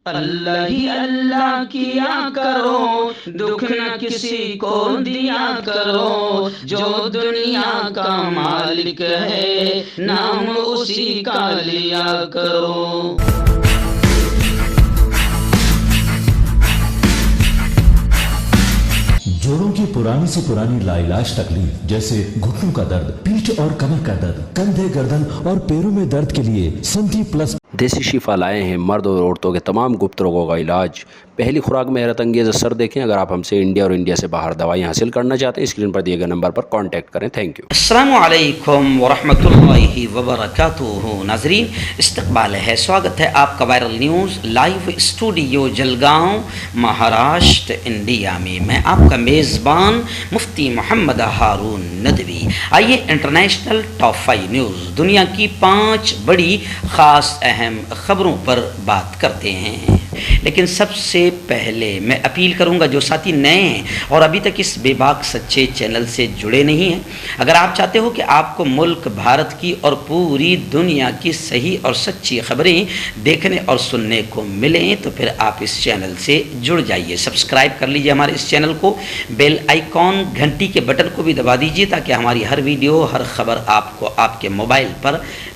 اللہ ہی اللہ کیا کرو، دکھ نہ کسی کو دیا کرو، جو دنیا کا مالک ہے نام اسی کا لیا کرو۔ جوڑوں کی پرانی سے پرانی لاعلاج تکلیف جیسے گھٹنوں کا درد، پیٹھ اور کمر کا درد، کندھے، گردن اور پیروں میں درد کے لیے سنتی پلس دیسی شفا لائے ہیں مرد اور عورتوں کے تمام گپت روگوں کا علاج۔ پہلی خوراک میں حیرت انگیز اثر دیکھیں۔ اگر آپ ہم سے انڈیا اور انڈیا سے باہر دوائیں حاصل کرنا چاہتے ہیں، اسکرین پر دیے گئے نمبر پر کانٹیکٹ کریں۔ Thank you. السلام علیکم ورحمۃ اللہ وبرکاتہ۔ ناظرین، استقبال ہے، سواگت ہے آپ کا viral news live studio Jalgaon, Maharashtra, India میں۔ میں آپ کا میزبان مفتی محمد ہارون ندوی۔ آئیے انٹرنیشنل ٹاپ 5 نیوز، دنیا کی 5 بڑی خاص اہم خبروں پر بات کرتے ہیں۔ لیکن سب سے پہلے میں اپیل کروں گا جو ساتھی نئے ہیں اور ابھی تک اس بے باک سچے چینل سے جڑے نہیں ہیں، اگر آپ چاہتے ہو کہ آپ کو ملک بھارت کی اور پوری دنیا کی صحیح اور سچی خبریں دیکھنے اور سننے کو ملیں تو پھر آپ اس چینل سے جڑ جائیے۔ سبسکرائب کر لیجئے ہمارے اس چینل کو، بیل آئیکن گھنٹی کے بٹن کو بھی دبا دیجئے تاکہ ہماری ہر ویڈیو، ہر خبر آپ کو آپ کے موبائل پر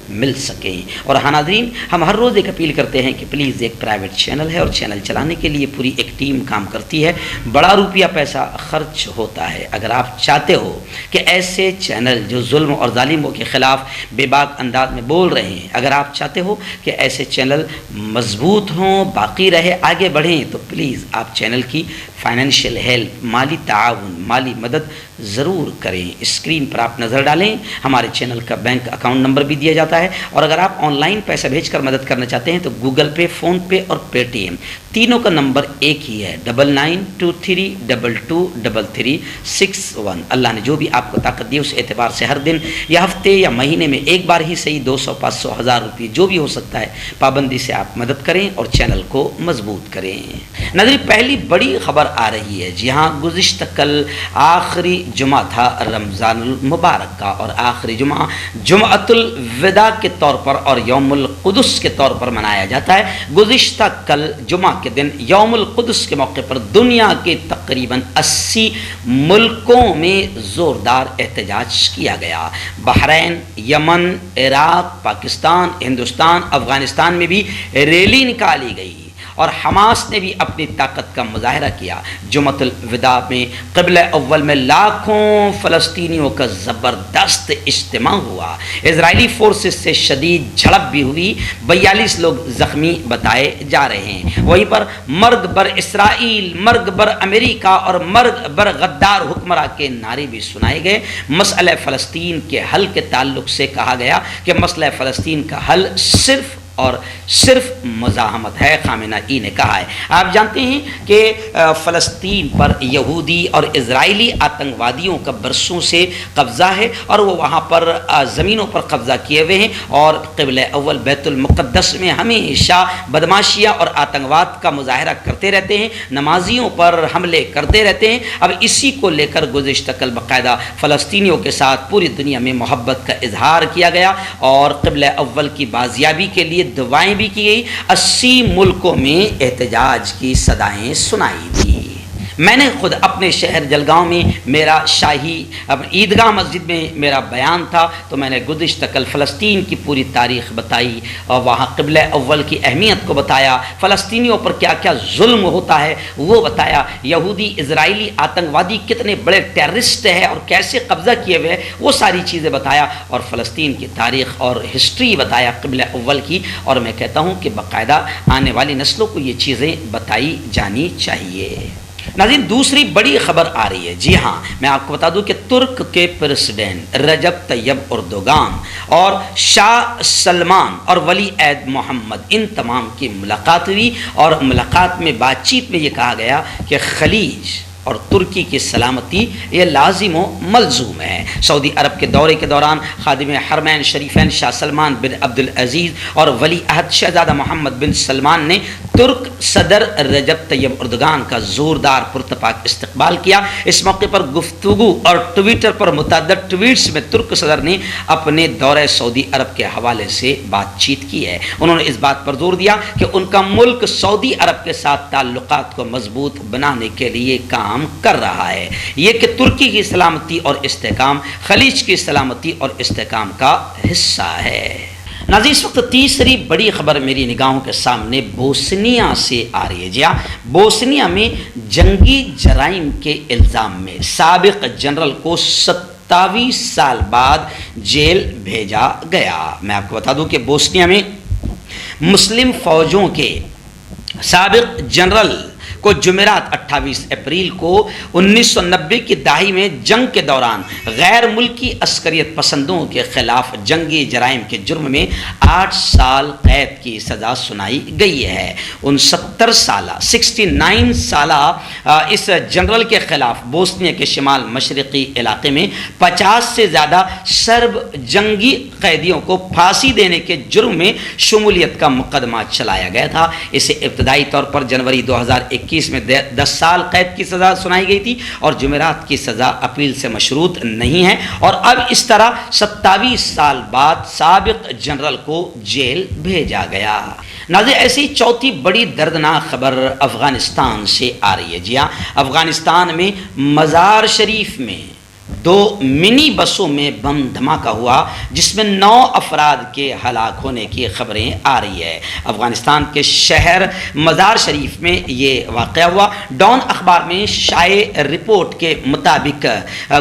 مل سکیں۔ اور ہاں ناظرین، ہم ہر روز ایک اپیل کرتے ہیں کہ پلیز، ایک پرائیویٹ چینل ہے اور چینل چلانے کے لیے پوری ایک ٹیم کام کرتی ہے، بڑا روپیہ پیسہ خرچ ہوتا ہے۔ اگر آپ چاہتے ہو کہ ایسے چینل جو ظلم اور ظالموں کے خلاف بے باک انداز میں بول رہے ہیں، اگر آپ چاہتے ہو کہ ایسے چینل مضبوط ہوں، باقی رہے، آگے بڑھیں، تو پلیز آپ چینل کی فائنینشیل ہیلپ، مالی تعاون، مالی مدد ضرور کریں۔ اسکرین پر آپ نظر ڈالیں، ہمارے چینل کا بینک اکاؤنٹ نمبر بھی دیا جاتا ہے، اور اگر آپ آن لائن پیسہ بھیج کر مدد کرنا چاہتے ہیں تو گوگل پے، فون پے اور پے ٹی ایم تینوں کا نمبر ایک ہی ہے، 9923223361۔ اللہ نے جو بھی آپ کو طاقت دی اس اعتبار سے ہر دن یا ہفتے یا مہینے میں ایک بار ہی صحیح 200، 500، 1000 روپے جو بھی ہو سکتا ہے، پابندی سے آپ مدد کریں اور چینل کو مضبوط کریں۔ ناظرین، پہلی بڑی خبر آ رہی ہے، جی ہاں، گزشتہ کل آخری جمعہ تھا رمضان المبارک کا، اور آخری جمعہ جمعۃ الوداع کے طور پر اور یوم القدس کے طور پر منایا جاتا ہے۔ گزشتہ کل جمعہ کے دن یوم القدس کے موقع پر دنیا کے تقریباً 80 ملکوں میں زوردار احتجاج کیا گیا۔ بحرین، یمن، عراق، پاکستان، ہندوستان، افغانستان میں بھی ریلی نکالی گئی اور حماس نے بھی اپنی طاقت کا مظاہرہ کیا۔ جمعۃ الوداع میں قبلہ اول میں لاکھوں فلسطینیوں کا زبردست اجتماع ہوا۔ اسرائیلی فورسز سے شدید جھڑپ بھی ہوئی، 42 لوگ زخمی بتائے جا رہے ہیں۔ وہیں پر مرگ بر اسرائیل، مرگ بر امریکہ اور مرگ بر غدار حکمراں کے نعرے بھی سنائے گئے۔ مسئلہ فلسطین کے حل کے تعلق سے کہا گیا کہ مسئلہ فلسطین کا حل صرف اور صرف مزاحمت ہے، خامنہ ای نے کہا ہے۔ آپ جانتے ہیں کہ فلسطین پر یہودی اور اسرائیلی آتنکوادیوں کا برسوں سے قبضہ ہے، اور وہ وہاں پر زمینوں پر قبضہ کیے ہوئے ہیں، اور قبلہ اول بیت المقدس میں ہمیشہ بدماشیاں اور آتنکواد کا مظاہرہ کرتے رہتے ہیں، نمازیوں پر حملے کرتے رہتے ہیں۔ اب اسی کو لے کر گزشتہ کل باقاعدہ فلسطینیوں کے ساتھ پوری دنیا میں محبت کا اظہار کیا گیا اور قبلہ اول کی بازیابی کے لیے دعائیں بھی کی گئی۔ 80 ملکوں میں احتجاج کی صدائیں سنائی دی۔ میں نے خود اپنے شہر جلگاؤں میں میرا شاہی عیدگاہ مسجد میں میرا بیان تھا، تو میں نے گزشتہ کل فلسطین کی پوری تاریخ بتائی اور وہاں قبلہ اول کی اہمیت کو بتایا، فلسطینیوں پر کیا کیا ظلم ہوتا ہے وہ بتایا، یہودی اسرائیلی آتنکوادی کتنے بڑے ٹیررسٹ ہیں اور کیسے قبضہ کیے ہوئے ہیں وہ ساری چیزیں بتایا، اور فلسطین کی تاریخ اور ہسٹری بتایا قبلہ اول کی۔ اور میں کہتا ہوں کہ باقاعدہ آنے والی نسلوں کو یہ چیزیں بتائی جانی چاہیے۔ ناظرین، دوسری بڑی خبر آ رہی ہے، جی ہاں، میں آپ کو بتا دوں کہ ترک کے پریزیڈنٹ رجب طیب اردوغان اور شاہ سلمان اور ولی عہد محمد، ان تمام کی ملاقات ہوئی، اور ملاقات میں بات چیت میں یہ کہا گیا کہ خلیج اور ترکی کی سلامتی یہ لازم و ملزوم ہے۔ سعودی عرب کے دورے کے دوران خادم حرمین شریفین شاہ سلمان بن عبدالعزیز اور ولی عہد شہزادہ محمد بن سلمان نے ترک صدر رجب طیب اردگان کا زوردار پرتپاک استقبال کیا۔ اس موقع پر گفتگو اور ٹویٹر پر متعدد ٹویٹس میں ترک صدر نے اپنے دورہ سعودی عرب کے حوالے سے بات چیت کی ہے۔ انہوں نے اس بات پر زور دیا کہ ان کا ملک سعودی عرب کے ساتھ تعلقات کو مضبوط بنانے کے لیے کام کر رہا ہے، یہ کہ ترکی کی سلامتی اور استحکام خلیج کی سلامتی اور استحکام کا حصہ ہے۔ ناظرین، اس وقت تیسری بڑی خبر میری نگاہوں کے سامنے بوسنیا سے آ رہی ہے۔ جی ہاں، بوسنیا میں جنگی جرائم کے الزام میں سابق جنرل کو 27 سال بعد جیل بھیجا گیا۔ میں آپ کو بتا دوں کہ بوسنیا میں مسلم فوجوں کے سابق جنرل کو جمعرات 28 اپریل کو 1990 کی دہائی میں جنگ کے دوران غیر ملکی عسکریت پسندوں کے خلاف جنگی جرائم کے جرم میں 8 سال قید کی سزا سنائی گئی ہے۔ 69 سالہ اس جنرل کے خلاف بوسنیا کے شمال مشرقی علاقے میں 50 سے زیادہ سرب جنگی قیدیوں کو پھانسی دینے کے جرم میں شمولیت کا مقدمہ چلایا گیا تھا۔ اسے ابتدائی طور پر جنوری 2021 میں 10 سال قید کی سزا سنائی گئی تھی اور جمعرات کی سزا اپیل سے مشروط نہیں ہے، اور اب اس طرح 27 سال بعد سابق جنرل کو جیل بھیجا گیا۔ ناظرین، ایسی چوتھی بڑی دردناک خبر افغانستان سے آ رہی ہے۔ جی ہاں، افغانستان میں مزار شریف میں 2 منی بسوں میں بم دھماکہ ہوا جس میں 9 افراد کے ہلاک ہونے کی خبریں آ رہی ہے۔ افغانستان کے شہر مزار شریف میں یہ واقعہ ہوا۔ ڈان اخبار میں شائع رپورٹ کے مطابق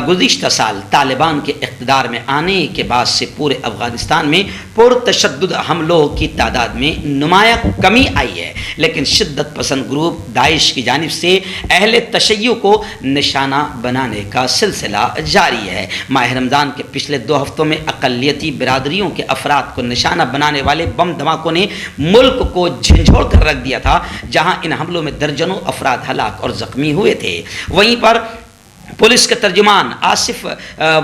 گزشتہ سال طالبان کے اقتدار میں آنے کے بعد سے پورے افغانستان میں پرتشدد حملوں کی تعداد میں نمایاں کمی آئی ہے، لیکن شدت پسند گروپ داعش کی جانب سے اہل تشیع کو نشانہ بنانے کا سلسلہ جاری ہے۔ ماہ رمضان کے پچھلے 2 ہفتوں میں اقلیتی برادریوں کے افراد کو نشانہ بنانے والے بم دھماکوں نے ملک کو جھنجھوڑ کر رکھ دیا تھا، جہاں ان حملوں میں درجنوں افراد ہلاک اور زخمی ہوئے تھے۔ وہیں پر پولیس کے ترجمان آصف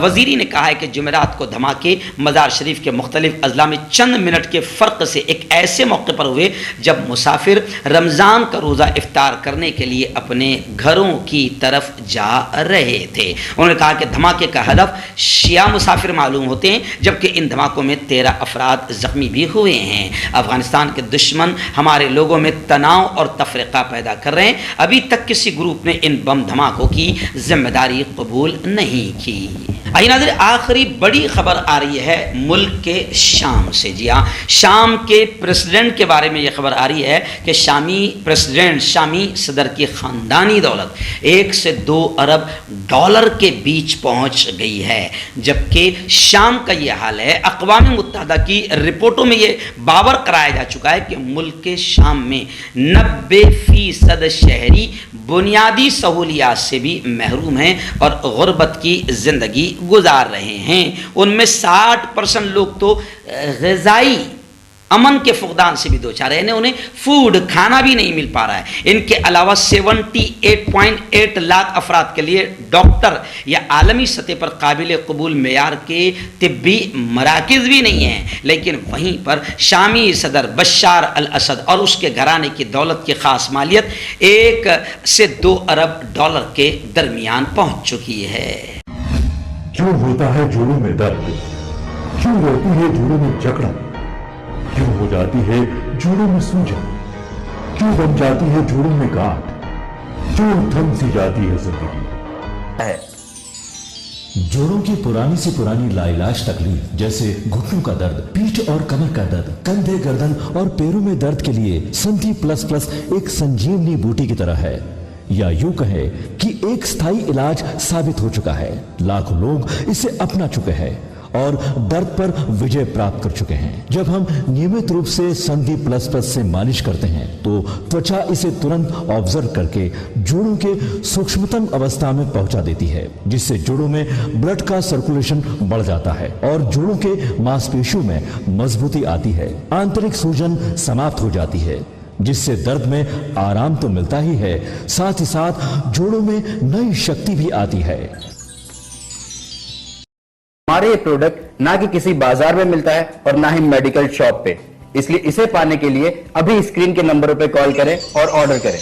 وزیری نے کہا ہے کہ جمعرات کو دھماکے مزار شریف کے مختلف اضلاع میں چند منٹ کے فرق سے ایک ایسے موقع پر ہوئے جب مسافر رمضان کا روزہ افطار کرنے کے لیے اپنے گھروں کی طرف جا رہے تھے۔ انہوں نے کہا کہ دھماکے کا ہدف شیعہ مسافر معلوم ہوتے ہیں، جبکہ ان دھماکوں میں 13 افراد زخمی بھی ہوئے ہیں۔ افغانستان کے دشمن ہمارے لوگوں میں تناؤ اور تفرقہ پیدا کر رہے ہیں۔ ابھی تک کسی گروپ نے ان بم دھماکوں کی ذمہ داری قبول نہیں کی۔ آئیے ناظرین، آخری بڑی خبر آ رہی ہے ملک کے شام سے۔ جی ہاں، شام کے پریزیڈنٹ کے بارے میں یہ خبر آ رہی ہے کہ شامی پریزیڈنٹ، شامی صدر کی خاندانی دولت 1 سے 2 ارب ڈالر کے بیچ پہنچ گئی ہے، جبکہ شام کا یہ حال ہے۔ اقوام متحدہ کی رپورٹوں میں یہ باور کرایا جا چکا ہے کہ ملک کے شام میں 90% شہری بنیادی سہولیات سے بھی محروم ہیں اور غربت کی زندگی گزار رہے ہیں۔ ان میں 60% لوگ تو غذائی امن کے فقدان سے بھی دوچار ہیں، انہیں فوڈ کھانا بھی نہیں مل پا رہا ہے۔ ان کے علاوہ 78.8 لاکھ افراد کے لیے ڈاکٹر یا عالمی سطح پر قابل قبول معیار کے طبی مراکز بھی نہیں ہیں۔ لیکن وہیں پر شامی صدر بشار الاسد اور اس کے گھرانے کی دولت کی خاص مالیت 1 سے 2 ارب ڈالر کے درمیان پہنچ چکی ہے۔ کیوں ہوتا ہے جوڑوں میں درد؟ کیوں رہتی ہے جوڑوں میں جکڑن؟ کیوں ہو جاتی ہے جوڑوں میں سوجن؟ کیوں بن جاتی ہے جوڑوں میں گاٹھ؟ کیوں تھم سی جاتی ہے زندگی؟ جوڑوں کی پرانی سے پرانی لاعلاج تکلیف جیسے گھٹنوں کا درد، پیٹھ اور کمر کا درد، کندھے، گردن اور پیروں میں درد کے لیے سنتی پلس پلس ایک سنجیونی بوٹی کی طرح ہے، یا یوں کہے کہ ایک ستھائی علاج ثابت ہو چکا ہے۔ لاکھوں لوگ اسے اپنا چکے ہیں اور درد پر وجے پراپت کر چکے ہیں۔ جب ہم نیمت روپ سے سندھی پلس پلس سے مالش کرتے ہیں تو توچا اسے ترنت آبزرو کر کے جوڑوں کے سوکشمتم اوستھا میں پہنچا دیتی ہے، جس سے جوڑوں میں بلڈ کا سرکولیشن بڑھ جاتا ہے اور جوڑوں کے ماس پیشیوں میں مضبوطی آتی ہے، آنترک سوجن سماپت ہو جاتی ہے، جس سے درد میں آرام تو ملتا ہی ہے، ساتھ ہی ساتھ جوڑوں میں نئی شکتی بھی آتی ہے۔ ہمارے یہ پروڈکٹ نہ کہ کسی بازار میں ملتا ہے اور نہ ہی میڈیکل شاپ پہ، اس لیے اسے پانے کے لیے ابھی اسکرین کے نمبروں پہ کال کریں اور آرڈر کریں۔